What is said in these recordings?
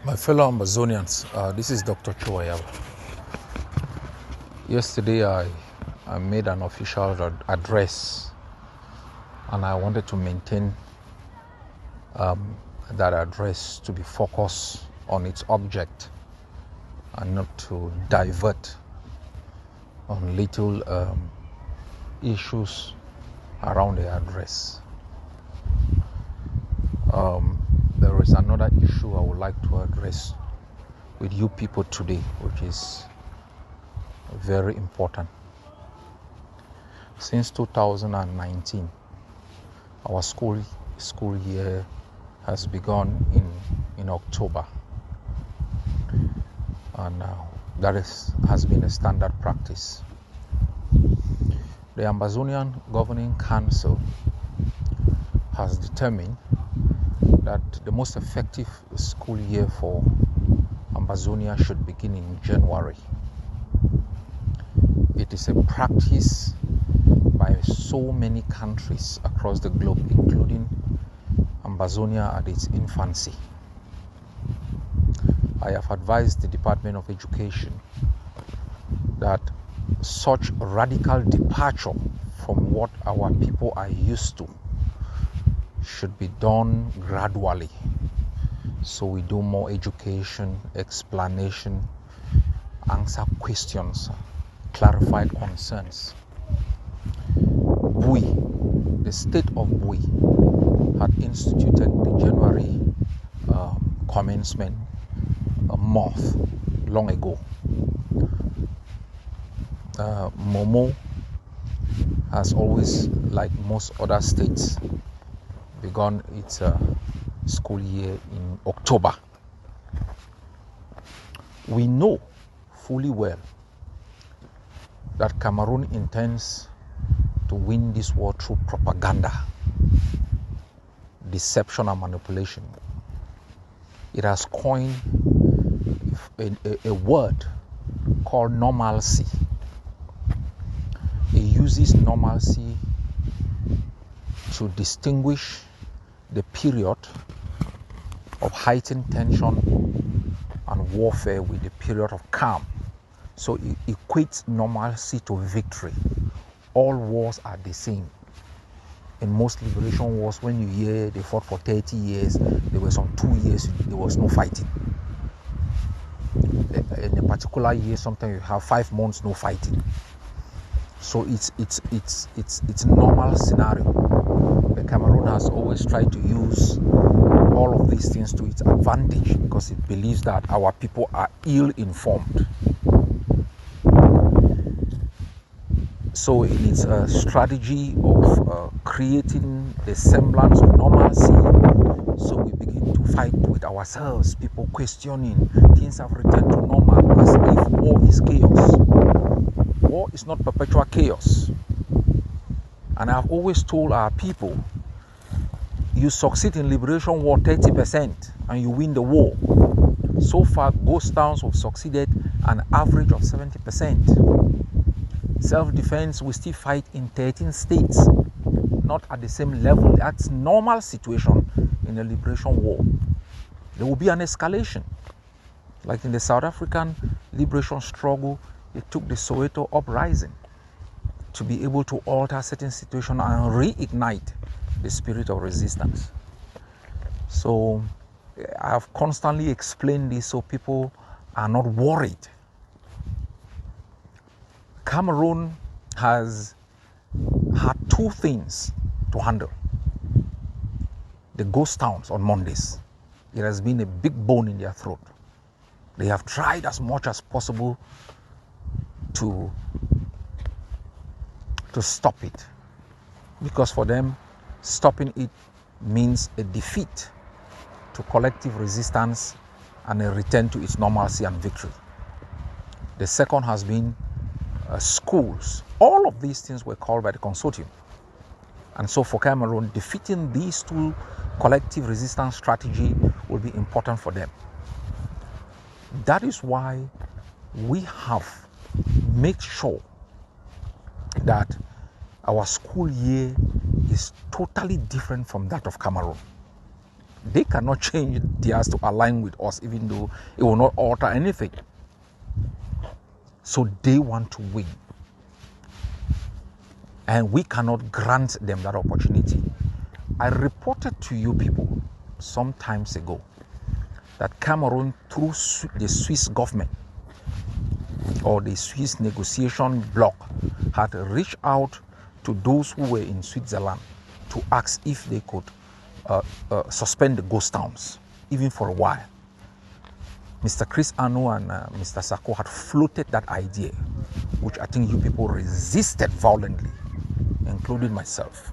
My fellow Ambazonians, this is Dr. Ayaba. Yesterday I made an official address and I wanted to maintain that address to be focused on its object and not to divert on little issues around the address. There is another issue I would like to address with you people today, which is very important. Since 2019, our school year has begun in October, and that has been a standard practice. The Ambazonian Governing Council has determined that the most effective school year for Ambazonia should begin in January. It is a practice by so many countries across the globe, including Ambazonia at its infancy. I have advised the Department of Education that such radical departure from what our people are used to should be done gradually. So we do more education, explanation, answer questions, clarify concerns. Bui, the state of Bui, had instituted the January commencement month long ago. Momo has always, like most other states, begun its school year in October. We know fully well that Cameroon intends to win this war through propaganda, deception and manipulation. It has coined a word called normalcy. It uses normalcy to distinguish the period of heightened tension and warfare with the period of calm. So it equates normalcy to victory. All wars are the same. In most liberation wars, when you hear they fought for 30 years, there were some 2 years there was no fighting. In a particular year, sometimes you have 5 months no fighting. So it's normal scenario. The Cameroon has always tried to use all of these things to its advantage because it believes that our people are ill-informed. So in its strategy of creating the semblance of normalcy, so we begin to fight with ourselves, people questioning, things have returned to normal as if war is chaos. War is not perpetual chaos. And I've always told our people, you succeed in liberation war 30% and you win the war. So far, ghost towns have succeeded an average of 70%. Self-defense, we still fight in 13 states, not at the same level. That's normal situation in a liberation war. There will be an escalation. Like in the South African liberation struggle, it took the Soweto uprising to be able to alter certain situations and reignite the spirit of resistance. So I have constantly explained this so people are not worried. Cameroon has had 2 things to handle. The ghost towns on Mondays. It has been a big bone in their throat. They have tried as much as possible to stop it, because for them stopping it means a defeat to collective resistance and a return to its normalcy and victory. The second has been schools. All of these things were called by the consortium, and so for Cameroon, defeating these 2 collective resistance strategy will be important for them. That is why we have made sure that our school year is totally different from that of Cameroon. They cannot change theirs to align with us, even though it will not alter anything. So they want to win. And we cannot grant them that opportunity. I reported to you people some times ago that Cameroon, through the Swiss government or the Swiss negotiation bloc, had reached out to those who were in Switzerland to ask if they could suspend the ghost towns, even for a while. Mr. Chris Ano and Mr. Sako had floated that idea, which I think you people resisted violently, including myself.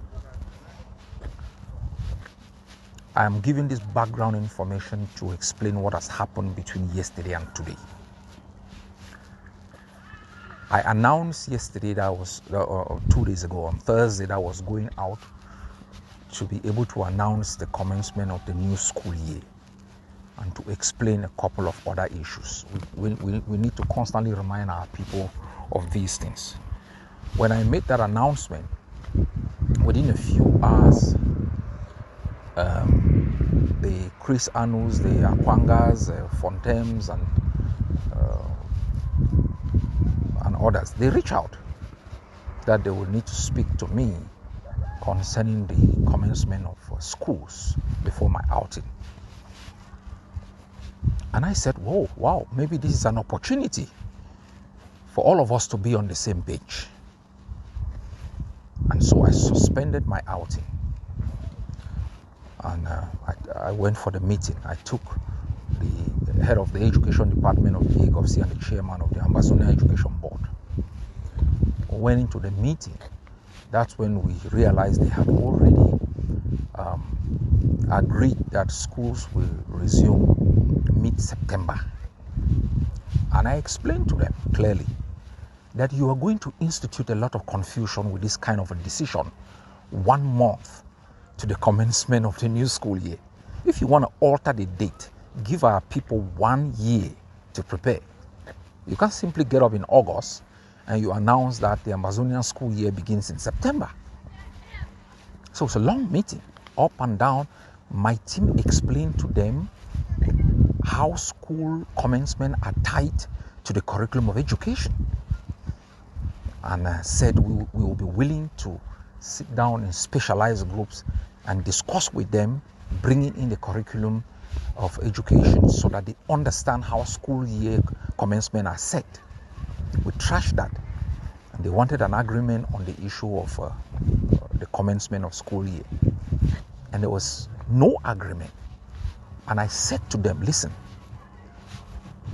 I am giving this background information to explain what has happened between yesterday and today. I announced yesterday that I was, 2 days ago, on Thursday, that I was going out to be able to announce the commencement of the new school year and to explain a couple of other issues. We need to constantly remind our people of these things. When I made that announcement, within a few hours, the Chris Anus, the Akwangas, Fontaines, and others, they reach out that they will need to speak to me concerning the commencement of schools before my outing. And I said, whoa, wow, maybe this is an opportunity for all of us to be on the same page. And so I suspended my outing. And I went for the meeting. I took the head of the education department of the AGOFC and the chairman of the Ambazonia Education Board. We went into the meeting. That's when we realized they had already agreed that schools will resume mid-September. And I explained to them clearly that you are going to institute a lot of confusion with this kind of a decision 1 month to the commencement of the new school year. If you want to alter the date, give our people 1 year to prepare. You can't simply get up in August and you announce that the Ambazonian school year begins in September. So it's a long meeting, up and down. My team explained to them how school commencement are tied to the curriculum of education, and said we will be willing to sit down in specialized groups and discuss with them, bringing in the curriculum of education so that they understand how school year commencement are set. We trashed that, and they wanted an agreement on the issue of the commencement of school year, and there was no agreement. And I said to them, listen,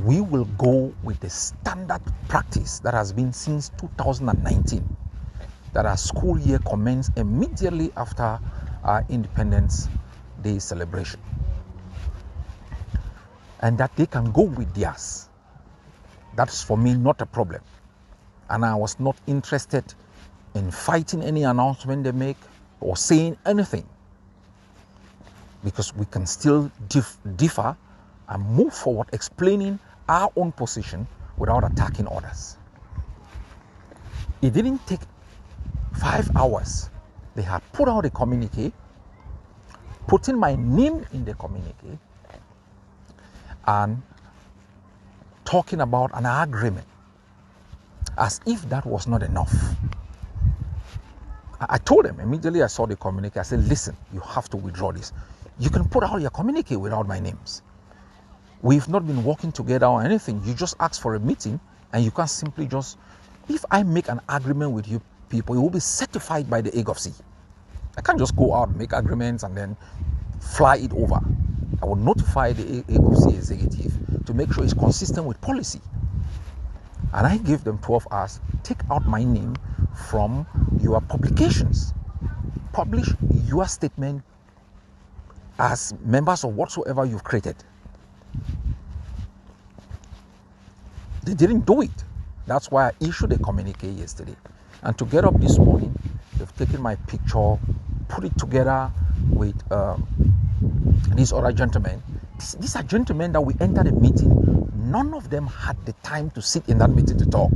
we will go with the standard practice that has been since 2019, that our school year commence immediately after our Independence Day celebration, and that they can go with theirs. That's for me not a problem. And I was not interested in fighting any announcement they make or saying anything, because we can still differ and move forward explaining our own position without attacking others. It didn't take 5 hours. They had put out a communique, putting my name in the communique, and talking about an agreement, as if that was not enough. I told them immediately I saw the communique, I said, listen, you have to withdraw this. You can put out your communique without my names. We've not been working together or anything. You just ask for a meeting, and you can't simply just, if I make an agreement with you people, it will be certified by the AGOFC. I can't just go out and make agreements and then fly it over. I will notify the AGOFC executive to make sure it's consistent with policy. And I gave them 12 hours. Take out my name from your publications. Publish your statement as members of whatsoever you've created. They didn't do it. That's why I issued a communique yesterday. And to get up this morning, they've taken my picture, put it together with these other gentlemen. These are gentlemen that we entered a meeting. None of them had the time to sit in that meeting to talk.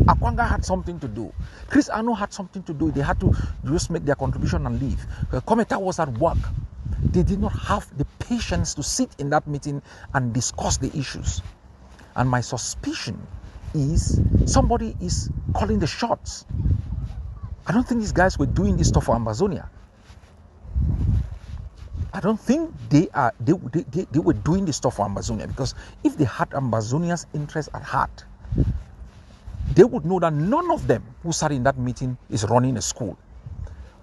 Akwanga had something to do. Chris Ano had something to do. They had to just make their contribution and leave. Kometa was at work. They did not have the patience to sit in that meeting and discuss the issues. And my suspicion is somebody is calling the shots. I don't think these guys were doing this stuff for Ambazonia. I don't think they were doing this stuff for Ambazonia, because if they had Ambazonia's interest at heart, they would know that none of them who sat in that meeting is running a school.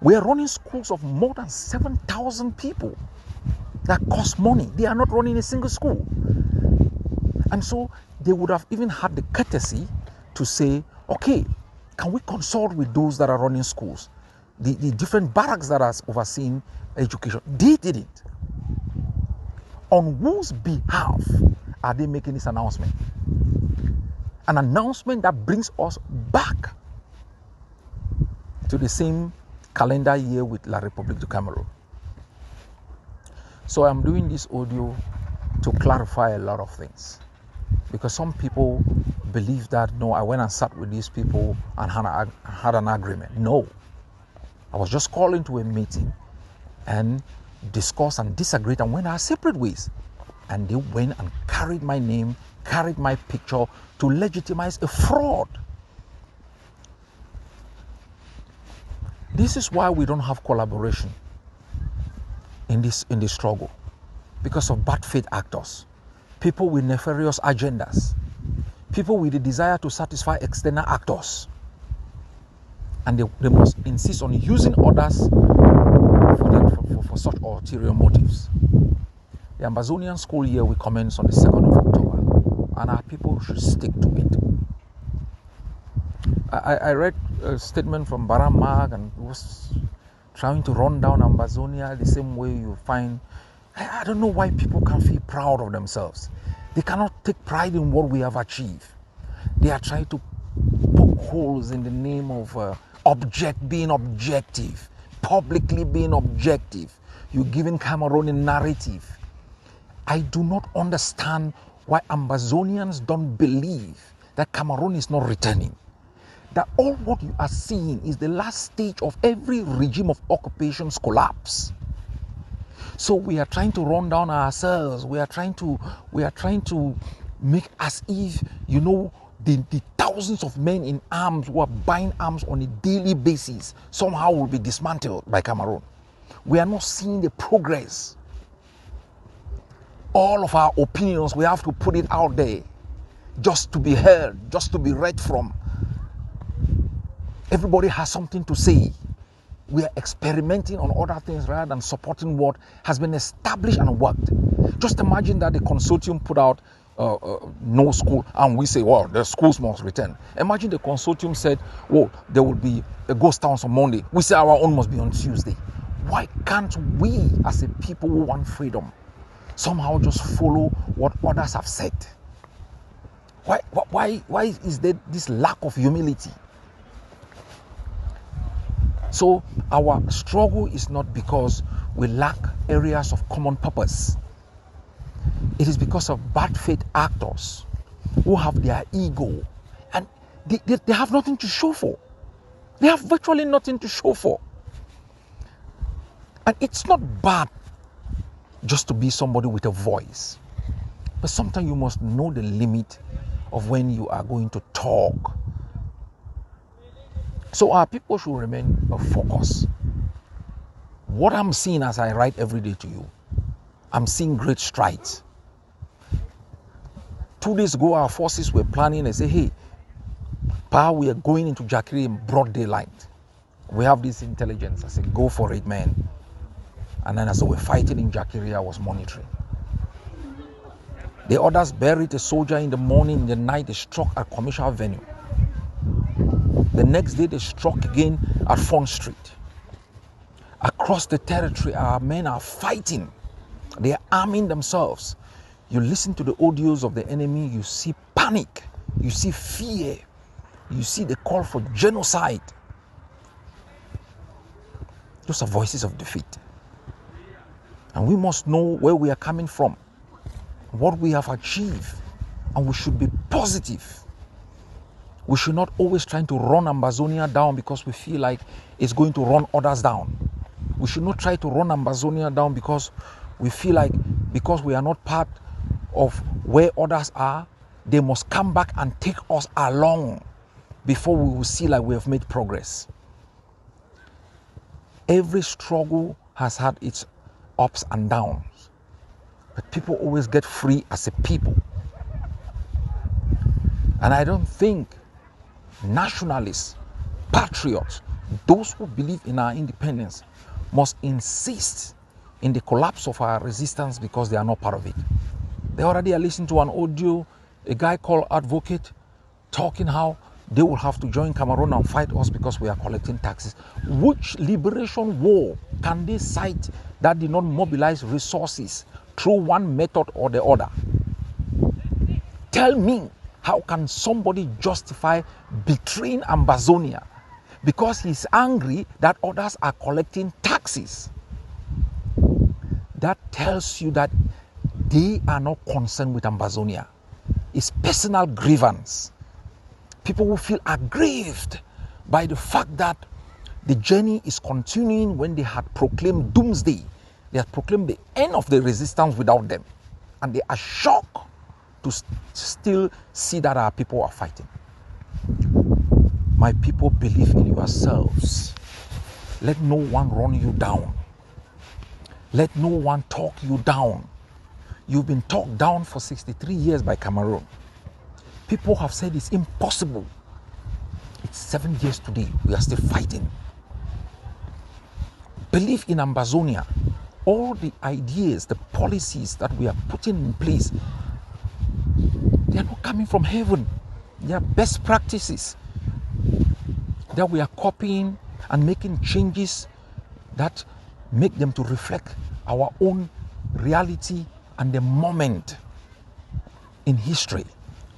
We are running schools of more than 7,000 people that cost money. They are not running a single school. And so they would have even had the courtesy to say, okay, can we consult with those that are running schools? The different barracks that are overseeing education. They didn't. On whose behalf are they making this announcement? An announcement that brings us back to the same calendar year with La République du Cameroon. So I'm doing this audio to clarify a lot of things, because some people believe that, no, I went and sat with these people and had an agreement. No, I was just called into a meeting and discussed and disagreed and went our separate ways. And they went and carried my name, carried my picture to legitimize a fraud. This is why we don't have collaboration in this struggle, because of bad faith actors, people with nefarious agendas, people with the desire to satisfy external actors, and they must insist on using others for such ulterior motives. The Ambazonian school year will commence on the 2nd of October, and our people should stick to it. I read a statement from Baramag, and was trying to run down Ambazonia the same way you find. I don't know why people can't feel proud of themselves. They cannot take pride in what we have achieved. They are trying to poke holes in the name of being objective, publicly being objective. You're giving Cameroon a narrative. I do not understand why Ambazonians don't believe that Cameroon is not returning. That all what you are seeing is the last stage of every regime of occupation's collapse. So we are trying to run down ourselves. We are trying to make as if, the thousands of men in arms who are buying arms on a daily basis somehow will be dismantled by Cameroon. We are not seeing the progress. All of our opinions, we have to put it out there just to be heard, just to be read from. Everybody has something to say. We are experimenting on other things rather than supporting what has been established and worked. Just imagine that the consortium put out no school, and we say, well, the schools must return. Imagine the consortium said, well, there will be a ghost towns on Monday. We say our own must be on Tuesday. Why can't we, as a people who want freedom, somehow just follow what others have said? Why is there this lack of humility? So our struggle is not because we lack areas of common purpose. It is because of bad faith actors who have their ego, and they have nothing to show for. They have virtually nothing to show for. And it's not bad just to be somebody with a voice. But sometimes you must know the limit of when you are going to talk. So our people should remain focused. What I'm seeing as I write every day to you, I'm seeing great strides. 2 days ago, our forces were planning and say, hey, we are going into Jakiri in broad daylight. We have this intelligence. I said, go for it, man. And then as we were fighting in Jakiri, I was monitoring. The others buried a soldier in the morning, in the night, they struck at Commercial Avenue. The next day, they struck again at Font Street. Across the territory, our men are fighting. They are arming themselves. You listen to the audios of the enemy, you see panic, you see fear, you see the call for genocide. Those are voices of defeat. And we must know where we are coming from, what we have achieved, and we should be positive. We should not always try to run Ambazonia down because we feel like it's going to run others down. We should not try to run Ambazonia down because we feel like because we are not part of where others are, they must come back and take us along before we will see like we have made progress. Every struggle has had its ups and downs, but people always get free as a people. And I don't think nationalists, patriots, those who believe in our independence must insist in the collapse of our resistance because they are not part of it. They already are listening to an audio, a guy called Advocate, talking how they will have to join Cameroon and fight us because we are collecting taxes. Which liberation war can they cite that did not mobilize resources through one method or the other? Tell me, how can somebody justify betraying Ambazonia because he's angry that others are collecting taxes? That tells you that they are not concerned with Ambazonia. It's personal grievance. People will feel aggrieved by the fact that the journey is continuing when they had proclaimed doomsday. They had proclaimed the end of the resistance without them. And they are shocked to still see that our people are fighting. My people, believe in yourselves. Let no one run you down. Let no one talk you down. You've been talked down for 63 years by Cameroon. People have said it's impossible. It's 7 years today. We are still fighting. Believe in Ambazonia. All the ideas, the policies that we are putting in place, they are not coming from heaven. They are best practices that we are copying and making changes that make them to reflect our own reality and the moment in history.